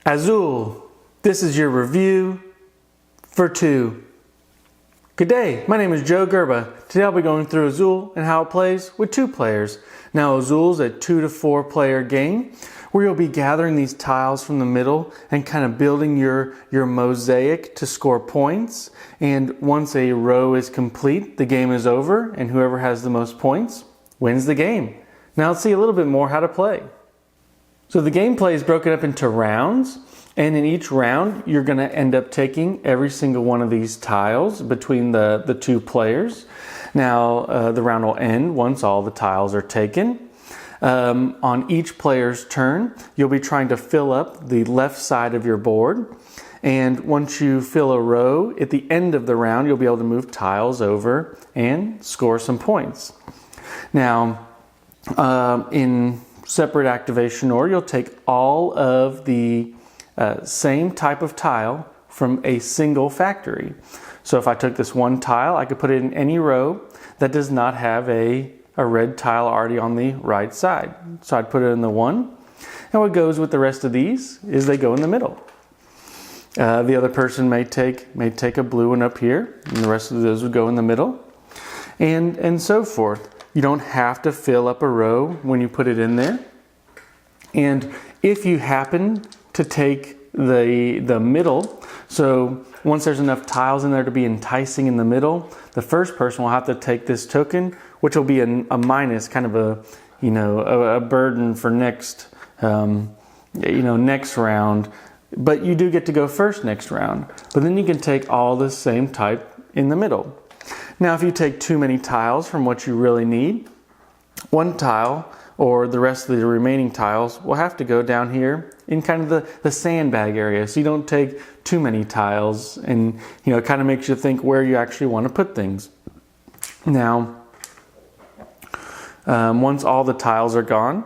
Azul, this is your review for 2. Good day, my name is Joe Gerba. Today I'll be going through Azul and how it plays with 2 players. Now Azul's a 2 to 4 player game where you'll be gathering these tiles from the middle and kind of building your mosaic to score points. And once a row is complete, the game is over and whoever has the most points wins the game. Now let's see a little bit more how to play. So the gameplay is broken up into rounds, and in each round you're going to end up taking every single one of these tiles between the 2 players. Now the round will end once all the tiles are taken. On each player's turn, you'll be trying to fill up the left side of your board, and once you fill a row, at the end of the round you'll be able to move tiles over and score some points. Now in separate activation order, you'll take all of the same type of tile from a single factory. So if I took this one tile, I could put it in any row that does not have a red tile already on the right side. So I'd put it in the 1. And what goes with the rest of these is they go in the middle. The other person may take a blue one up here, and the rest of those would go in the middle, and so forth. You don't have to fill up a row when you put it in there. And if you happen to take the middle, so once there's enough tiles in there to be enticing in the middle, the first person will have to take this token, which will be a minus, kind of a burden for next next round. But you do get to go first next round. But then you can take all the same type in the middle. Now if you take too many tiles from what you really need, one tile or the rest of the remaining tiles will have to go down here in kind of the sandbag area. So you don't take too many tiles, and it kind of makes you think where you actually want to put things. Now, once all the tiles are gone,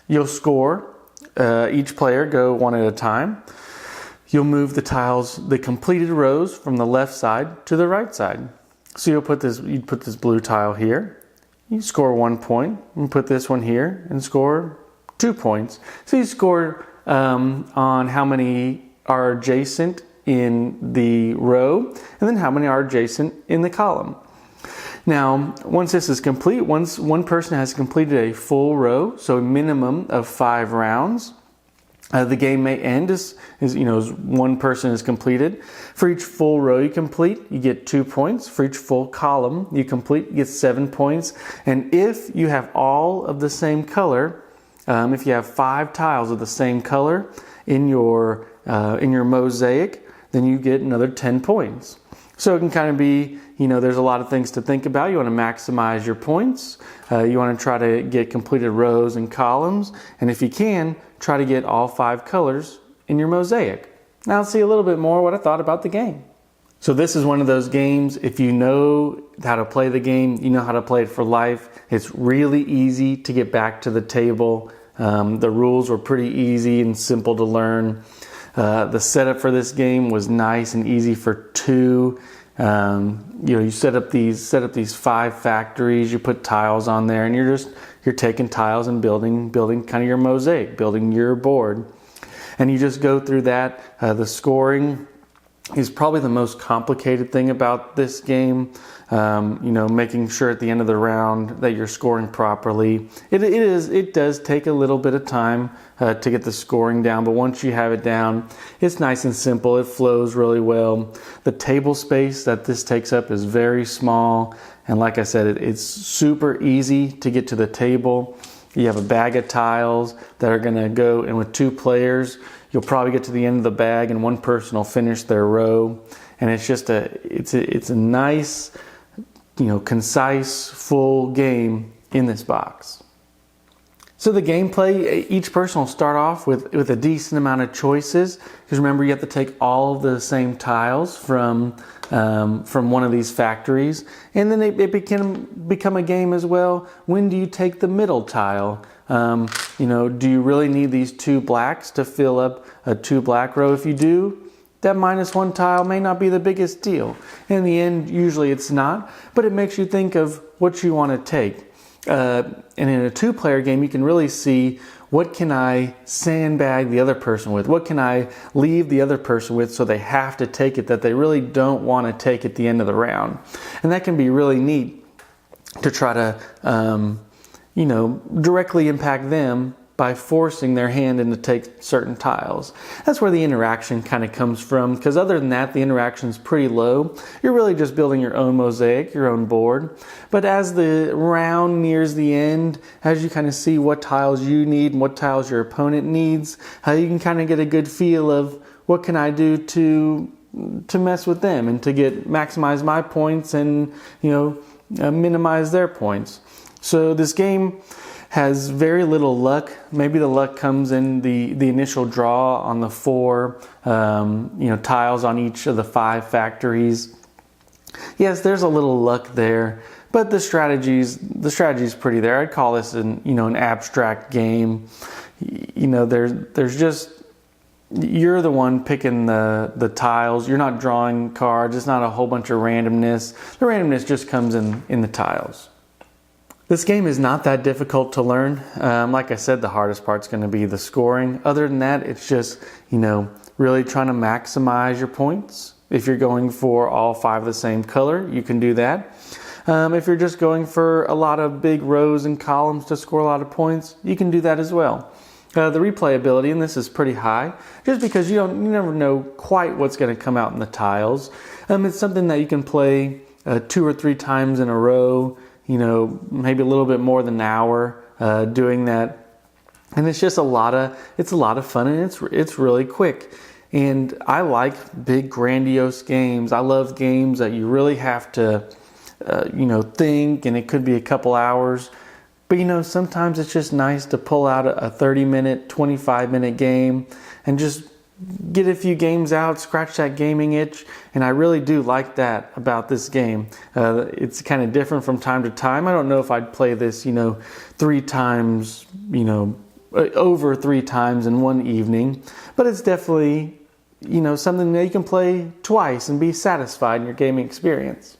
you'll score. Each player go one at a time. You'll move the tiles, the completed rows, from the left side to the right side. So you'd put this blue tile here, you score 1 point, and put this one here and score 2 points. So you score on how many are adjacent in the row, and then how many are adjacent in the column. Now, once this is complete, once one person has completed a full row, so a minimum of 5 rounds, the game may end as one person is completed. For each full row you complete, you get 2 points. For each full column you complete, you get 7 points. And if you have all of the same color, if you have 5 tiles of the same color in your mosaic, then you get another 10 points. So it can kind of be, there's a lot of things to think about. You want to maximize your points. You want to try to get completed rows and columns. And if you can, try to get all 5 colors in your mosaic. Now let's see a little bit more what I thought about the game. So this is one of those games, if you know how to play the game, you know how to play it for life. It's really easy to get back to the table. The rules were pretty easy and simple to learn. The setup for this game was nice and easy for 2. You set up these 5 factories, you put tiles on there, and you're taking tiles and building kind of your mosaic, building your board. And you just go through that. The scoring is probably the most complicated thing about this game. Making sure at the end of the round that you're scoring properly. It does take a little bit of time to get the scoring down, but once you have it down, it's nice and simple. It flows really well. The table space that this takes up is very small, and like I said, it's super easy to get to the table. You have a bag of tiles that are going to go, and with 2 players, you'll probably get to the end of the bag, and one person will finish their row. And it's just it's a nice, concise, full game in this box. So the gameplay, each person will start off with a decent amount of choices, because remember, you have to take all of the same tiles from one of these factories, and then it can become a game as well. When do you take the middle tile? Do you really need these 2 blacks to fill up a 2 black row? If you do, that -1 tile may not be the biggest deal. In the end, usually it's not, but it makes you think of what you want to take. And in a 2-player game, you can really see what can I sandbag the other person with? What can I leave the other person with so they have to take it that they really don't want to take at the end of the round? And that can be really neat to try to, directly impact them by forcing their hand in to take certain tiles. That's where the interaction kind of comes from, because other than that, the interaction is pretty low. You're really just building your own mosaic, your own board. But as the round nears the end, as you kind of see what tiles you need and what tiles your opponent needs, you can kind of get a good feel of what can I do to mess with them and to maximize my points and minimize their points. So this game has very little luck. Maybe the luck comes in the initial draw on the 4 tiles on each of the 5 factories. Yes, there's a little luck there, but the strategy's pretty there. I'd call this an abstract game. There's just, you're the one picking the tiles. You're not drawing cards. It's not a whole bunch of randomness. The randomness just comes in the tiles. This game is not that difficult to learn. Like I said, the hardest part's going to be the scoring. Other than that, it's just, really trying to maximize your points. If you're going for all 5 of the same color, you can do that. If you're just going for a lot of big rows and columns to score a lot of points, you can do that as well. The replayability in this is pretty high, just because you never know quite what's going to come out in the tiles. It's something that you can play 2 or 3 times in a row, maybe a little bit more than an hour doing that. And it's just a lot of fun, and it's really quick. And I like big, grandiose games. I love games that you really have to, think, and it could be a couple hours. But, sometimes it's just nice to pull out a 30-minute, 25-minute game and just get a few games out, scratch that gaming itch. And I really do like that about this game. It's kind of different from time to time. I don't know if I'd play this, 3 times, over 3 times in one evening. But it's definitely, something that you can play twice and be satisfied in your gaming experience.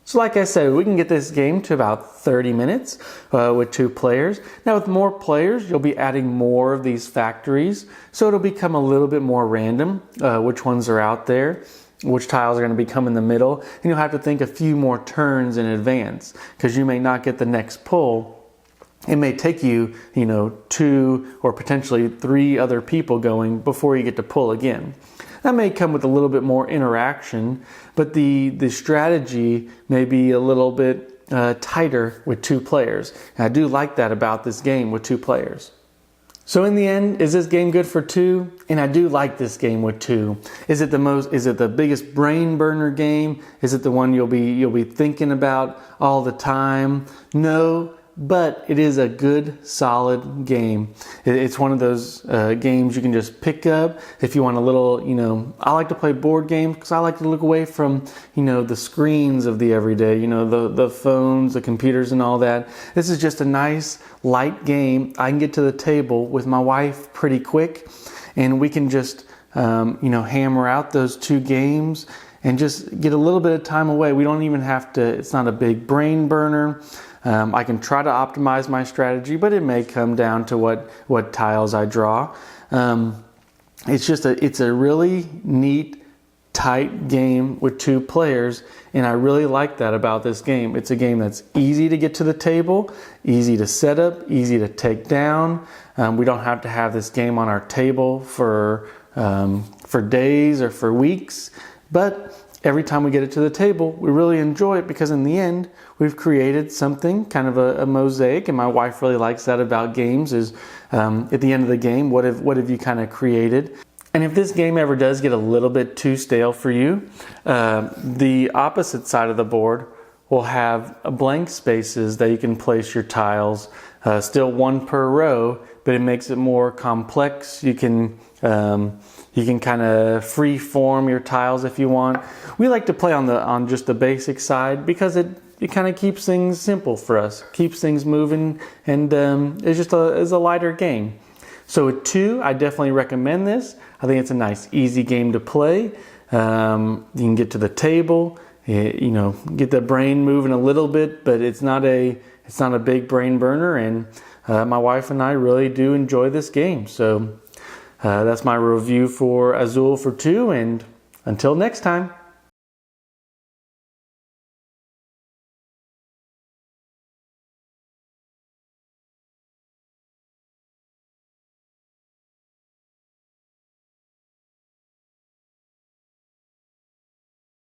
So like I said, we can get this game to about 30 minutes with 2 players. Now with more players, you'll be adding more of these factories. So it'll become a little bit more random, which ones are out there, which tiles are going to become in the middle. And you'll have to think a few more turns in advance, because you may not get the next pull. It may take you, 2 or potentially 3 other people going before you get to pull again. That may come with a little bit more interaction, but the strategy may be a little bit tighter with 2 players. And I do like that about this game with 2 players. So in the end, is this game good for 2? And I do like this game with 2. Is it the biggest brain burner game? Is it the one you'll be thinking about all the time? No. But it is a good, solid game. It's one of those games you can just pick up if you want a little, I like to play board games because I like to look away from, the screens of the everyday, the phones, the computers and all that. This is just a nice, light game. I can get to the table with my wife pretty quick, and we can just, hammer out those 2 games and just get a little bit of time away. We don't even have to, it's not a big brain burner. I can try to optimize my strategy, but it may come down to what tiles I draw. It's a really neat, tight game with 2 players, and I really like that about this game. It's a game that's easy to get to the table, easy to set up, easy to take down. We don't have to have this game on our table for days or for weeks, but every time we get it to the table, we really enjoy it, because in the end, we've created something, kind of a mosaic, and my wife really likes that about games, is at the end of the game, what have you kind of created? And if this game ever does get a little bit too stale for you, the opposite side of the board will have blank spaces that you can place your tiles, still 1 per row, but it makes it more complex. You can kind of free form your tiles if you want. We like to play on just the basic side, because it kind of keeps things simple for us, keeps things moving, and it's a lighter game. So with 2, I definitely recommend this. I think it's a nice, easy game to play. You can get to the table, get the brain moving a little bit, but it's not a big brain burner, and my wife and I really do enjoy this game. So that's my review for Azul for 2, and until next time.